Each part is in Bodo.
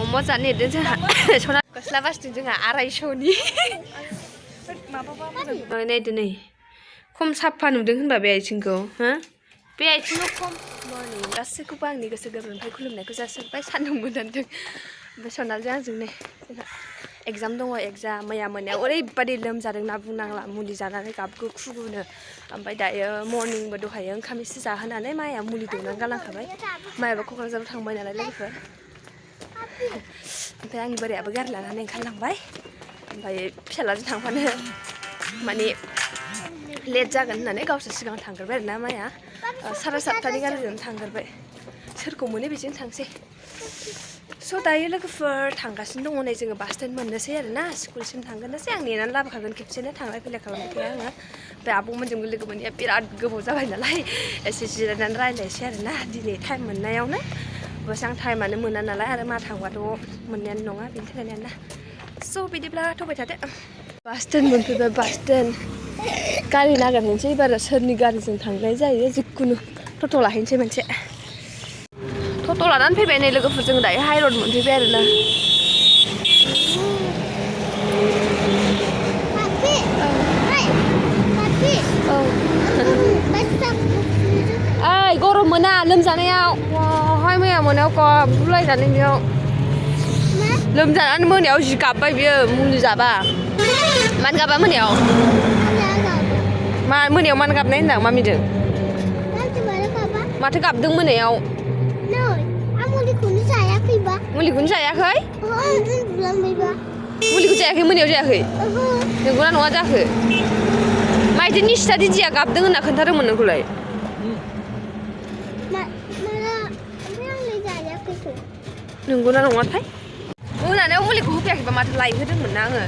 मम' जानो नेदों जोंहा सना गस्ला बासदों जोंहा 250नि नायदो नै खम साफा नुदों होनबा बे आइथिंखौ हो बे आइथिंखौ खम मर्निं गासैखौबो आंनि गोसो गोरबोनिफ्राय खुलुमनायखौ जासिबाय सान्दुं मोदानदों ओमफ्राय सनालजों आंजों नै जोंहा एग्जाम दङ एग्जाम मैया मोनायाव ओरैबादि लोमजादों ना बुंनांला मुलि जानानै गाबगु खुगुनो ओमफ्राय दायो मर्निंबो दहायो ओंखाम एसे जाहोनानै माया मुलि दौनानै गालांखाबाय मायाबो क'क्राझाराव थांबाय नालाय लोगोफोर ओमफ्राय आंनि बोरायाबो गारि लानानै ओंखारलांबाय ओमफ्राय फिसालाजों थांफानो माने लेट जागोन होननानै गावसोर सिगां थांग्रोबाय आरोना माया 7:30नि गारिजों थांग्रोबाय सोरखौ मोनो बेजों थांसै स' दायो लोगोफोर थांगासिनो दङ नै जोङो बास स्टेन्ड मोननोसै आरोना स्कुलसिम थांगोननोसै आं नेनानै लाबोखागोन खेबसेनो थांलाय फैलाय खालामबाय थाया आङो ओमफ्राय आब'मोनजोंबो लोगो मोनैया बिराद गोबाव जाबाय नालाय एसे जिरायनानै रायज्लायसै आरोना दिनै टाइम मोननायावनो बेसेबां टाइमानो मोना नालाय आरो मा थांबाथ' मोननायानो नङा बेनि थाखायनो आरोना स' बिदिब्ला थ'बाय थादो बास स्टेन्ड मोनफैबाय बास स्टेन्ड गारि नागिरनोसै एबार सोरनि गारिजों थांनाय जायो जिखुनु टट' लाहैनोसै मोनसे टट' लानानै फैबाय नै लोगोफोर जों दायो हाइरड मोनफैबाय आरोना ओइ गरम मोना लोमजानायाव वाहाय मैया मोनायाव गाबगुलायनानै बेयाव लोमजानानै मोनायाव जि गाबबाय बियो मुलि जाबा मानो गाबा मोनायाव मा मोनायाव मानो गाबनाय होनदां मामिजों माथो गाबदों मोनायाव मुलिखौनो जायाखै मुलिखौ जायाखै मोनायाव जायाखै नंगौना नङा जाखो माइदि निस्था दिदिया गाबदों होनना खोन्थादोंमोन नोंखौलाय नंगौना नङाथाय मोनायाव मुलिखौ होफैयाखैबा माथो लायहोदोंमोन ना आङो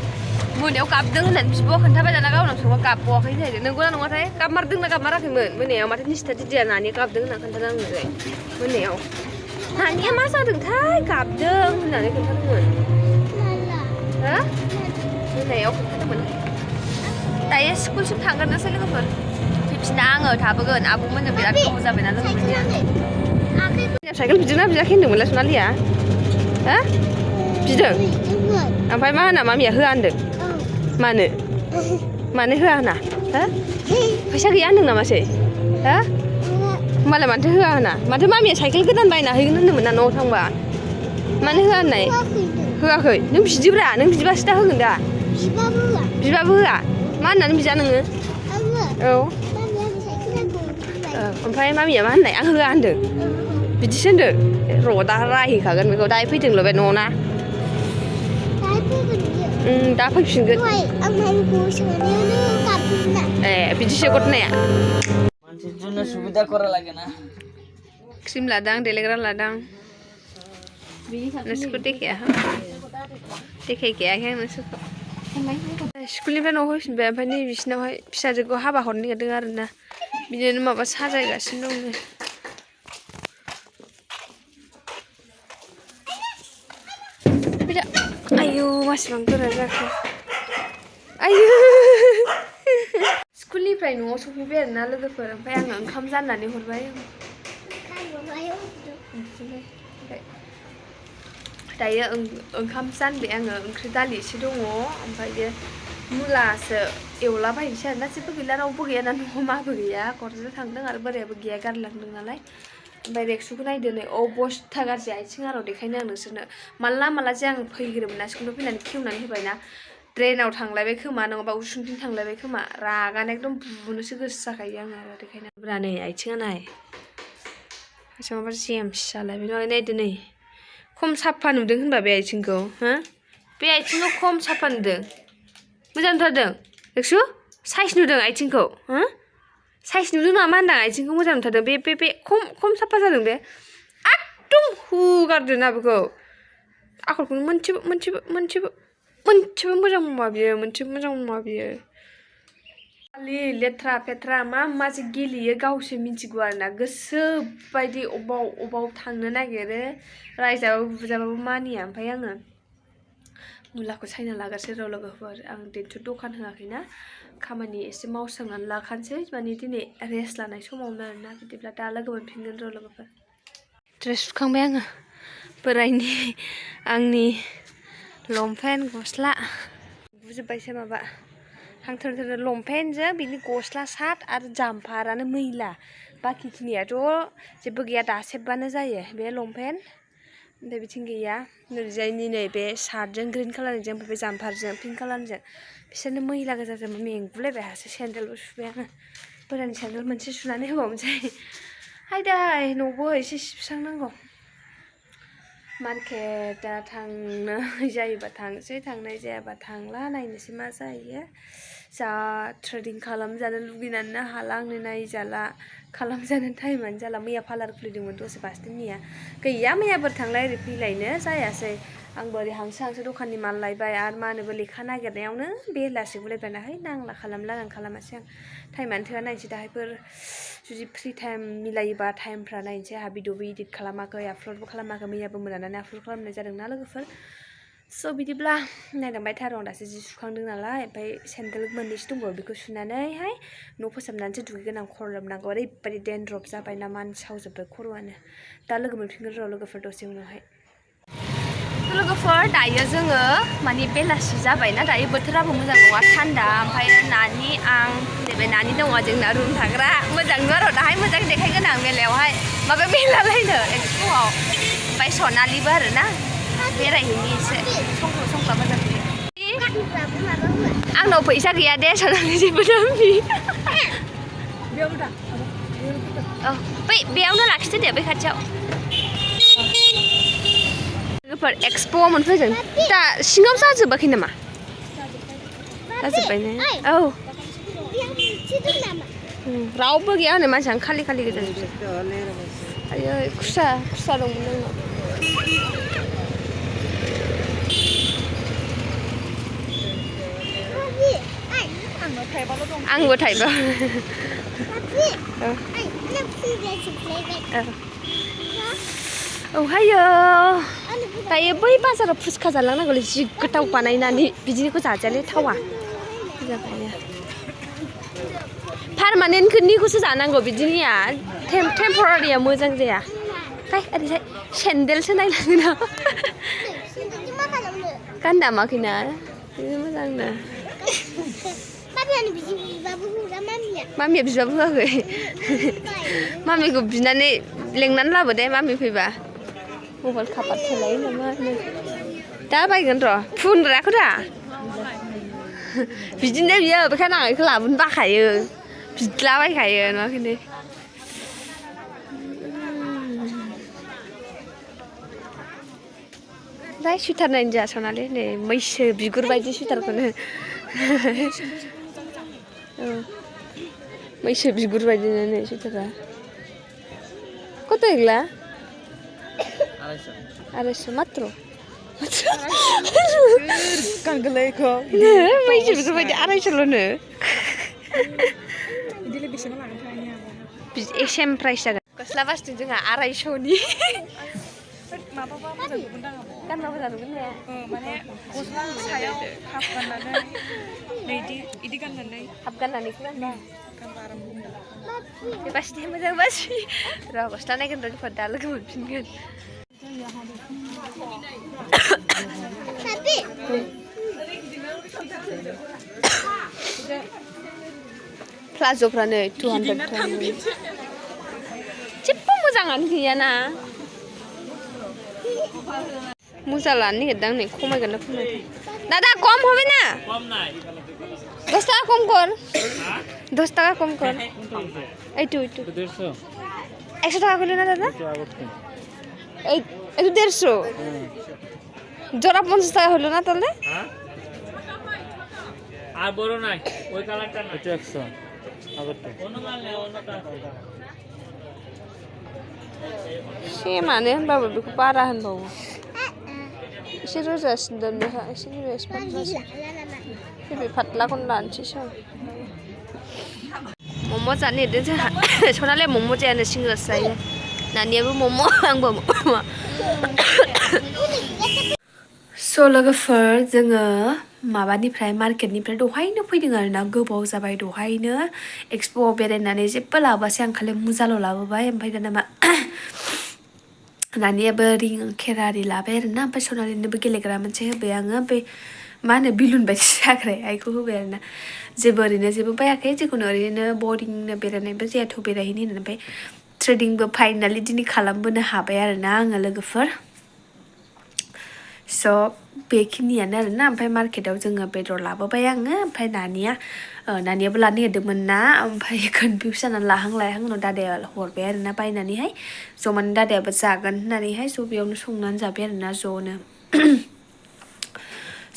मोनायाव गाबदों होननानै बिब'आ खोन्थाबाय दाना गावनाव सोंबा गाबबावाखै जाहैदों नंगौना नङाथाय गाबमारदोंना गाबमाराखैमोन मोनायाव माथो निस्था दिदिया नानि गाबदों होनना खोन्थादों आंनोलाय मोनायाव नानिया मा जादोंथाय गाबदों होननानै खोन्थादोंमोन हो मोनायाव खोन्थादोंमोन दायो स्कुलसिम थांगोरनोसै लोगोफोर फैफिना आङो थाबोगोन आब'मोनजों बिराद गोबाव जाबायना लोगो मोनैया साइकेल बिदोंना बियाखै होनदोंमोनलाय सनालिया हो बिदों ओमफ्राय मा होना मामिया होआ होनदों मानो मानो होआ होना हो फैसा गैया होनदों नामासै हो होमबालाय माथो होआ होना माथो मामिया साइकेल गोदान बायना हैगोन होनदोंमोन ना न'आव थांबा मानो होआ होननाय होआखै नों बिदिब्रा नों बिदिबासो दा होगोन दा बिबाबो होआ मा होननानै बिजा नोङो औ ओमफ्राय मामिया मा होननाय आं होआ होनदों बिदिसो होनदों र' दा रायहैखागोन बेखौ दाहाय फैदोंल' बे न'आव ना दा फैफिनगोन ए बिदिसो गथनाया क्रिम लादां देलायग्रा लादां नोंसोरखौ देखायखायाखै आं नोंसोरखौ स्कुलनिफ्राय न'आव फैफिनबाय ओमफ्राय नै बिसिनावहाय फिसाजोखौ हाबा हरनो नागिरदों आरोना बिदिनो माबा साजायगासिनो दं आयु मासिबां गोरा जाखो आयु स्कुलनिफ्राय न'आव सफैबाय आरोना लोगोफोर ओमफ्राय आङो ओंखाम जाननानै हरबाय दायो ओंखाम जानबाय आङो ओंख्रि दालि एसे दङ ओमफ्राय मुलासो एवलाबायनोसै आरोना जेबो गैला रावबो गैया ना न'आव माबो गैया क'क्राझार थांदों आरो बोरायाबो गैया गारलांदों नालाय ओमफ्राय रेक्सुखौ नायदो नै अबस्था गाज्रि आथिं आरो देखायनो आं नोंसोरनो माला जे आं फैग्रोमोन ना स्कुलनिफ्राय फैनानै खेवनानै होबायना ड्रेनाव थांलायबाय खोमा नङाबा उसुंथिं थांलायबाय खोमा रागानो एकदम बुनोसो गोसो जाखायो आङो आरो देखायनो ब्रा नै आथिङा नाय माबा जेमस जालायबाय नायदो नै खम साफा नुदों होनबा बे आथिंखौ हो बे आथिंखौ खम साफा नुदों मोजां नुथारदों रेक्सु साइज नुदों आथिंखौ हो साइज नुदों नामा होनदां आथिंखौ मोजां नुथारदों बे खम साफा जादों बे एकदम हुगारदो ना बेखौ आखलखौनो मोनसेबो मोजां मावा बियो मोनसेबो मोजां मावा बियो खालि लेथ्रा फेथ्रा मा जे गेलेयो गावसो मिथिगौ आरोना गोसो बायदि अबाव थांनो नागिरो रायजाबाबो बुजाबाबो मानिया ओमफ्राय आङो मुलाखौ सायना लागासै र' लोगोफोर आं दिनैथ' दखान होआखैना खामानि एसे मावस्रांनानै लाखानोसै माने दिनै रेस्ट लानाय समावनो आरोना बिदिब्ला दा लोगो मोनफिनगोन र' लोगोफोर ड्रेस सुखांबाय आङो बोरायनि आंनि लंपेन्ट गस्ला बुजोब्बायसो माबा हांथोर लंपेन्टजों बिनि गस्ला सार्ट आरो जाम्फारानो मैला बाखिखिनियाथ' जेबो गैया दासेबबानो जायो बे लंपेन्ट ओमफ्राय बिथिं गैया नोरैजायनि नै बे सार्टजों ग्रीन कालारजों ओमफ्राय बे जाम्फारजों पिंक कालारजों बिसोरनो मैला गोजा जोबो मेंगुलायबाय हासो सेन्देलबो सुबाय आङो बोरायनि सेन्देल मोनसे सुनानै होबावनोसै हायदाय न'बो एसे सिबस्रांनांगौ मार्केटा थांनो जायोबा थांसै थांनाय जायाबा थांला नायनोसै मा जायो जा ट्रेडिं खालामजानो लुगैनानै हाला आंनो नायजाला खालामजानो टाइमानो जाला मैया पार्लार खुलिदोंमोन दसे बास्टेननिया गैया मैयाफोर थांलाय ओरै फैलायनो जायासै आंबो ओरै हांसो दखाननि माल लायबाय आरो मा होनोबो लेखा नागिरनायावनो बेलासि गुलायबायना है नांला खालामला आं खालामासै आं टाइमानो थोआ नायनोसै दाहायफोर जुदि फ्रि टाइम मिलायोबा टाइमफ्रा नायनोसै आंहा भिडिअबो इडिट खालामाखै आपल'डबो खालामाखै मैयाबो मोनानानै आपल'ड खालामनाय जादोंना लोगोफोर स' बिदिब्ला नायलांबाय थार' आं दासो जि सुखांदों नालाय ओमफ्राय सेन्देल मोननैसो दंबावो बेखौ सुनानैहाय न' फोसाबनानैसो दुगैगोन आं खर' लोबनांगौ ओरैबायदि डेन्ड्रप जाबायना मानसावजोब्बाय खर'आनो दा लोगो मोनफिनगोन र' लोगोफोर दसे उनावहाय लोगोफोर दायो जोङो माने बेलासि जाबायना दायो बोथोराबो मोजां नङा थान्दा ओमफ्राय नानि आं नैबे नानि दङ जोंना रुम थाग्रा मोजां नङा र' दाहाय मोजां देखायगोन आं मेलायावहाय माबा मेला लायनो एक्सप'आव ओमफ्राय सनालिबो आरोना बेरायहैनि एसे संख्ला मोजां आंनाव फैसा गैया दे सनालि जेबो दामि औ बै बेयावनो लाखिदो दे बै खाथियाव लोगोफोर एक्सप'आव मोनफैदों दा सिङाव जाजोबाखै नामा जाजोब्बाय ने औ रावबो गैया हनै मानसियानो खालि खालि गोजा आयै खुसा दंमोन आंनाव आंबो थाइबा औहायो दायो बै बाजाराव फुचका जालांनांगौलै जि गोथाव बानायनानै बिदिनिखौ जाजायालै थावा पारमानेन्टनिखौसो जानांगौ बिदिनिया टेम्परारिया मोजां जाया फाय ओरैजाय सेन्देलसो नायलाङोना गानदामाखैना मोजांनो मामिया बिबाबो होआखै मामिखौ बिनानै लेंनानै लाबो दे मामि फैबा मबाइल काभार सोलायो नामा दा बायगोन र' फुनग्राखौ दा बिदिनो बियो बेखायनो आं बेखौ लाबोनो बाखायो बिदलाबायखायो नुवाखैनो ओमफ्राय सुइटार नायनो जोंहा सनालि नै मैसो बिगुर बायदि सुइटारखौनो मैसो बिगुर बायदिनो नै सुइटारा कत एगला 250 मात्र गानगोलायखौ मैसो बिगुर बायदि 250ल'नो बिदिनो बेसेबां लागोनथाय सेम प्राइस जागोन गस्ला बासथिं जोंहा 250नि माबाबा मोजां नुगोनदां गानबा मोजां नुगोन ने माने गस्ला सायाव हाफ गाननानै इदि गाननानै हाफ गाननानैखौ गानबा आराम बे बासिनाया मोजां बासि र' गस्ला नायगोन र' दा लोगो मोनफिनगोन प्लाज'फ्रानो 200 जेबो मोजाङानो गैयाना मुजा लानो नागिरदां नै खमायगोन ना खमायगोन दादा कम হবে না 10 টাকা কম কর 10 টাকা কম কর এইটু 100 টাকা কইলো না দাদা এই 150 জোড়া 50 টাকা হলো না তাহলে আর বড় নাই ওই কালারটা না এটা 100 আগরটা কোন মাল নেই ওটা সে মানে বাবা বেखौ बारा होनबावो एसे रोजासिन दोननो एसे बे फाटलाखौनो लानोसै सां मम' जानो नागिरदों जोंहा सनालिया मम' जायानो सिंग्रासो जायो नानियाबो मम' आंबो मम' स' लोगोफोर जोङो माबानिफ्राय मार्केटनिफ्राय दहायनो फैदों आरोना गोबाव जाबाय दहायनो एक्सप'आव बेरायनानै जेबो लाबोआसै आं खालि मुजाल' लाबोबाय ओमफ्राय दाना मा नानियाबो रिं खेरारि लाबाय आरोना ओमफ्राय सनालिनोबो गेलेग्रा मोनसे होबाय आङो ओमफ्राय मा होनो बिलुन बायदि जाग्राया बेखौ होबाय आरोना जेबो ओरैनो जेबो बायाखै जिखुनु ओरैनो बरिंनो बेरायनायबो जायाथ' बेरायहैनि होननानै ओमफ्राय ट्रेडिंबो फाइनालि दिनै खालामबोनो हाबाय आरोना आङो लोगोफोर स' बेखिनियानो आरोना ओमफ्राय मार्केटाव जोङो बेदर लाबोबाय आङो ओमफ्राय नानियाबो लानो नागिरदोंमोन ना ओमफ्राय कनफिउस जानानै लाहां उनाव दादाया हरबाय आरोना बायनानैहाय ज' माने दादायाबो जागोन होननानैहाय ज' बेयावनो संनानै जाबाय आरोना ज'नो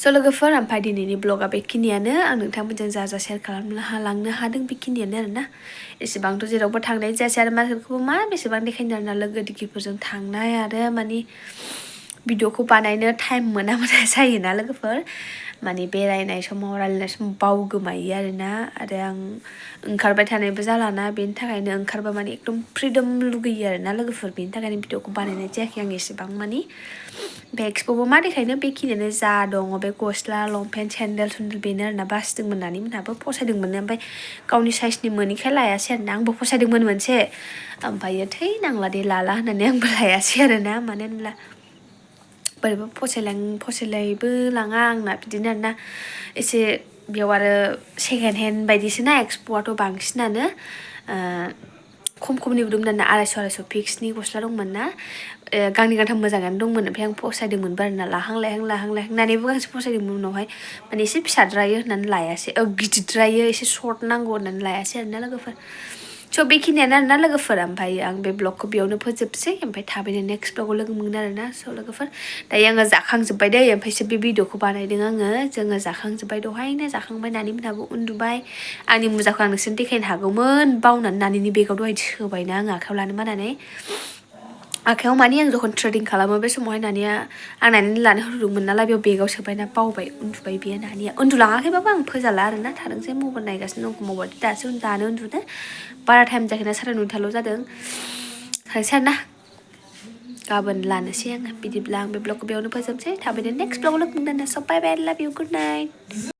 स' लोगोफोर ओमफ्राय दिनैनि ब्लगा बेखिनियानो आं नोंथांमोनजों जा सेयार खालामलांनो हादों बेखिनियानो आरोना एसेबांथ' जेरावबो थांनाय जायासै आरो मार्केटखौबो मा बेसेबां देखायनो आरोना लोगो दिगिफोरजों थांनाय आरो माने भिडिअखौ बानायनो टाइम मोना जायोना लोगोफोर माने बेरायनाय समाव रायलायनाय समाव बावगोमायो आरोना आरो आं ओंखारबाय थानायबो जालाना बेनि थाखायनो ओंखारबा माने एकदम फ्रिदम लुगैयो आरोना लोगोफोर बेनि थाखायनो भिडिअखौ बानायनाय जायाखै आं एसेबां माने बे एक्सप'बो मा देखायनो बेखिनियानो जा दङ बे गस्ला लंपेन्ट सेन्देल बेनो आरोना बासिदोंमोन नानिमोनहाबो फसायदोंमोन ओमफ्राय गावनि साइजनि मोनिखाय लायासै आरोना आंबो फसायदोंमोन मोनसे ओमफ्रायो थै नांला दे लाला होननानै आंबो लायासै आरोना मानो होनब्ला बोरैबा फसायलायबो लाङा आंना बिदिनो आरोना एसे बेयाव आरो सेकेन्ड हेन्ड बायदिसो ना एक्सप'आथ' बांसिनानो खमनि नुदोंमोन आरोना 250 फिक्सनि गस्ला दंमोन ना गांनै गांथाम मोजाङानो दंमोन ओमफ्राय आं फसायदोंमोनबो आरोना लाहां नानैबो गांसे फसायदोंमोन उनावहाय माने एसे फिसाद्रायो होननानै लायासै गिदिरद्रायो एसे सर्ट नांगौ होननानै लायासै आरोना लोगोफोर स' बेखिनियानो आरोना लोगोफोर ओमफ्राय आं बे ब्लगखौ बेयावनो फोजोबसै ओमफ्राय थाबैनो नेक्स्ट ब्लगाव लोगो मोनगोन आरोना स' लोगोफोर दायो आङो जाखांजोब्बाय दै ओमफ्रायसो बे भिडिअखौ बानायदों आङो जोङो जाखांजोब्बाय दहायनो जाखांबाय नानिमोनहाबो उन्दुबाय आंनि मुजाखौ आं नोंसोरनो देखायनो हागौमोन बावनानै नानिनि बेगाव दहाय सोबायना आङो आखायाव लानो बानानै आखायाव माने आं जखन ट्रेडिं खालामो बे समावहाय नानिया आं नानिनो लानो होदोंमोन नालाय बेयाव बेगाव सोबायना बावबाय उन्दुबाय बेयो नानिया उन्दुलाङाखैबाबो आं फोजाला आरोना थादोंसै मबाइल नायगासिनो दं मबाइल दानो उन्दुदो बारा टाइम जायाखैना 9:30 जादों थांसै आरोना गाबोन लानोसै आङो बिदिब्ला आं बे ब्लगखौ बेयावनो फोजोबसै थाबैनो नेक्स्ट ब्लगाव लोगो मोनगोन स' बाय बाय लाभ इउ गुड नाइट